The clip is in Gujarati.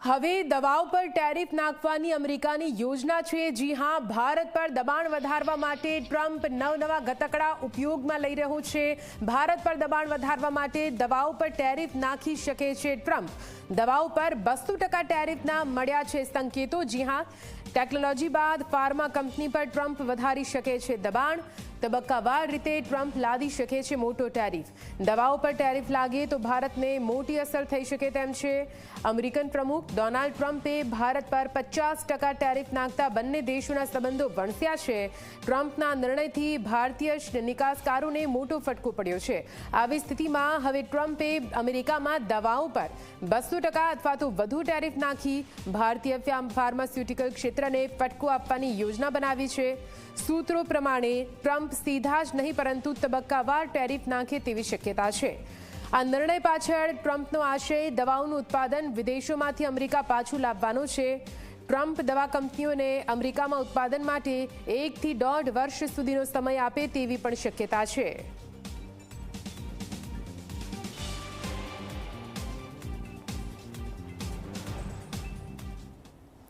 હવે દવાઓ પર ટેરિફ નાખવાની અમેરિકાની યોજના છે। જી હા, ભારત પર દબાણ વધારવા માટે ટ્રમ્પ નવા ગતકડા ઉપયોગમાં લઈ રહ્યો છે। ભારત પર દબાણ વધારવા માટે દવાઓ પર ટેરિફ નાખી શકે છે ટ્રમ્પ। દવાઓ પર 200% ટેરિફના મળ્યા છે સંકેતો। જી હા, ટેકનોલોજી બાદ ફાર્મા કંપની પર ટ્રમ્પ વધારી શકે છે દબાણ। તબક્કાવાર રીતે ટ્રમ્પ લાદી શકે છે મોટો ટેરિફ। દવાઓ પર ટેરિફ લાગે તો ભારતને મોટી અસર થઈ શકે તેમ છે। અમેરિકન પ્રમુખ ડોનાલ્ડ ટ્રમ્પે ભારત પર 50% ટેરિફ નાખતા બંને દેશોના સંબંધો વણસ્યા છે। ટ્રમ્પના નિર્ણયથી ભારતીય નિકાસકારોને મોટો ફટકો પડ્યો છે। આવી સ્થિતિમાં હવે ટ્રમ્પે અમેરિકામાં દવાઓ પર 200% અથવા તો વધુ ટેરિફ નાખી ભારતીય ફાર્માસ્યુટિકલ ક્ષેત્રને ફટકો આપવાની યોજના બનાવી છે। સૂત્રો પ્રમાણે ટ્રમ્પ સીધા જ નહીં પરંતુ તબક્કાવાર ટેરિફ નાખે તેવી શક્યતા છે। આ નિર્ણય પાછળ ટ્રમ્પનો આશય દવાઓનું ઉત્પાદન વિદેશોમાંથી અમેરિકા પાછું લાવવાનો છે। ટ્રમ્પ દવા કંપનીઓને અમેરિકામાં ઉત્પાદન માટે 1 થી 1.5 વર્ષ સુધીનો સમય આપે તેવી પણ શક્યતા છે।